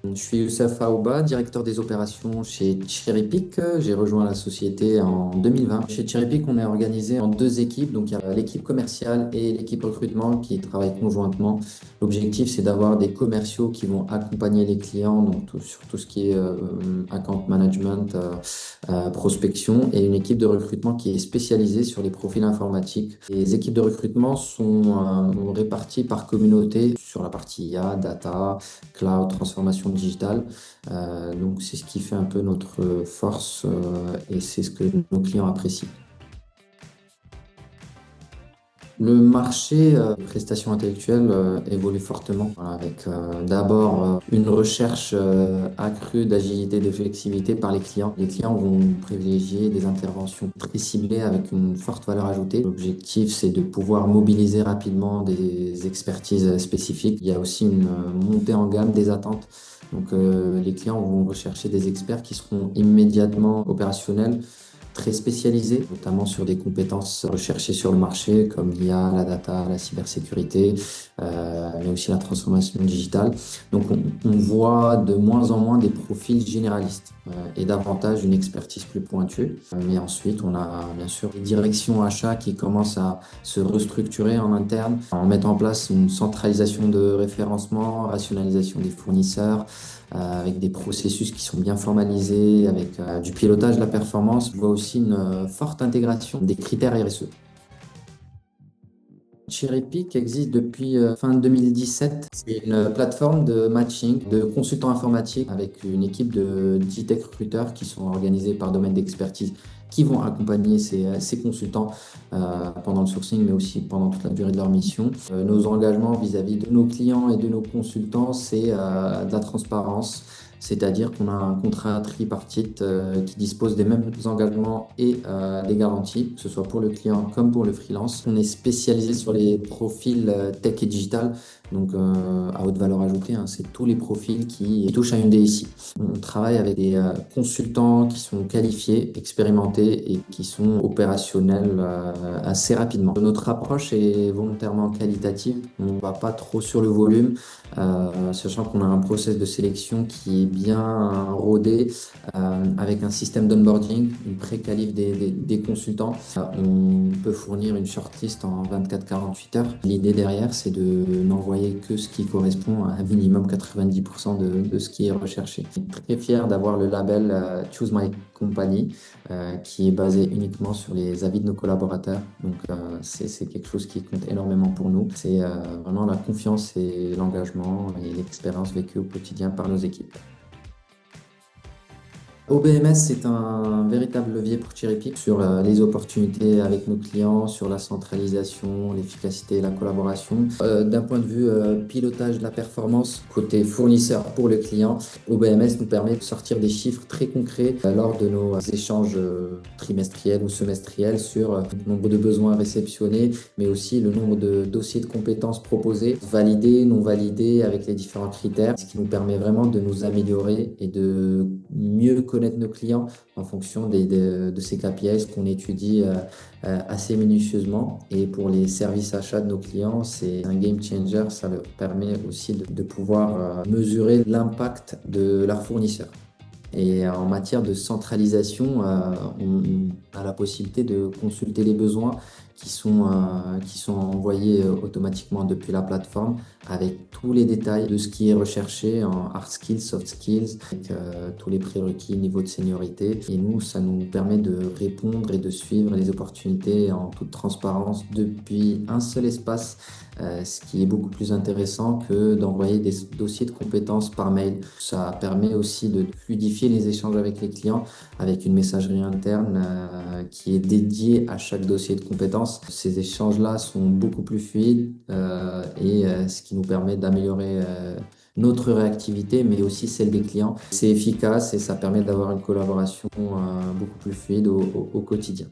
Je suis Youssef Aouba, directeur des opérations chez Cherry. J'ai rejoint la société en 2020. Chez Cherry, on est organisé en deux équipes. Donc, il y a l'équipe commerciale et l'équipe recrutement qui travaillent conjointement. L'objectif, c'est d'avoir des commerciaux qui vont accompagner les clients donc sur tout ce qui est account management, prospection, et une équipe de recrutement qui est spécialisée sur les profils informatiques. Les équipes de recrutement sont réparties par communauté sur la partie IA, data, cloud, transformation digitale. Donc c'est ce qui fait un peu notre force et c'est ce que nos clients apprécient. Le marché des prestations intellectuelles évolue fortement voilà, avec d'abord une recherche accrue d'agilité et de flexibilité par les clients. Les clients vont privilégier des interventions très ciblées avec une forte valeur ajoutée. L'objectif, c'est de pouvoir mobiliser rapidement des expertises spécifiques. Il y a aussi une montée en gamme des attentes. Donc les clients vont rechercher des experts qui seront immédiatement opérationnels, très spécialisés, notamment sur des compétences recherchées sur le marché comme l'IA, la data, la cybersécurité, mais aussi la transformation digitale. Donc on voit de moins en moins des profils généralistes et davantage une expertise plus pointue. Mais ensuite, on a bien sûr les directions achats qui commencent à se restructurer en interne, en mettant en place une centralisation de référencement, rationalisation des fournisseurs, avec des processus qui sont bien formalisés, avec du pilotage de la performance. Je vois aussi une forte intégration des critères RSE. Cherry existe depuis fin 2017. C'est une plateforme de matching de consultants informatiques avec une équipe de 10 tech recruteurs qui sont organisés par domaine d'expertise qui vont accompagner ces consultants pendant le sourcing, mais aussi pendant toute la durée de leur mission. Nos engagements vis-à-vis de nos clients et de nos consultants, c'est de la transparence. C'est-à-dire qu'on a un contrat tripartite qui dispose des mêmes engagements et des garanties, que ce soit pour le client comme pour le freelance. On est spécialisé sur les profils tech et digital, donc à haute valeur ajoutée, hein, c'est tous les profils qui touchent à une DSI. On travaille avec des consultants qui sont qualifiés, expérimentés et qui sont opérationnels assez rapidement. Notre approche est volontairement qualitative, on ne va pas trop sur le volume, sachant qu'on a un process de sélection qui est bien rodé avec un système d'onboarding, une pré-qualif des consultants. On peut fournir une shortlist en 24-48 heures. L'idée derrière, c'est de n'envoyer que ce qui correspond à un minimum 90% de ce qui est recherché. Je suis très fier d'avoir le label Choose My Company qui est basé uniquement sur les avis de nos collaborateurs. Donc c'est quelque chose qui compte énormément pour nous. C'est vraiment la confiance et l'engagement et l'expérience vécue au quotidien par nos équipes. OBMS, c'est un véritable levier pour Cherry sur les opportunités avec nos clients, sur la centralisation, l'efficacité et la collaboration. D'un point de vue pilotage de la performance, côté fournisseur pour le client, OBMS nous permet de sortir des chiffres très concrets lors de nos échanges trimestriels ou semestriels sur le nombre de besoins réceptionnés, mais aussi le nombre de dossiers de compétences proposés, validés, non validés, avec les différents critères, ce qui nous permet vraiment de nous améliorer et de mieux connaître nos clients en fonction de ces KPIs qu'on étudie assez minutieusement. Et pour les services achats de nos clients, c'est un game changer. Ça leur permet aussi de pouvoir mesurer l'impact de leurs fournisseurs. Et en matière de centralisation, on a la possibilité de consulter les besoins qui sont envoyés automatiquement depuis la plateforme avec tous les détails de ce qui est recherché en hard skills, soft skills, avec tous les prérequis, niveau de seniorité. Et nous, ça nous permet de répondre et de suivre les opportunités en toute transparence depuis un seul espace, ce qui est beaucoup plus intéressant que d'envoyer des dossiers de compétences par mail. Ça permet aussi de fluidifier les échanges avec les clients avec une messagerie interne qui est dédiée à chaque dossier de compétences. Ces échanges-là sont beaucoup plus fluides et ce qui nous permet d'améliorer notre réactivité, mais aussi celle des clients. C'est efficace et ça permet d'avoir une collaboration beaucoup plus fluide au quotidien.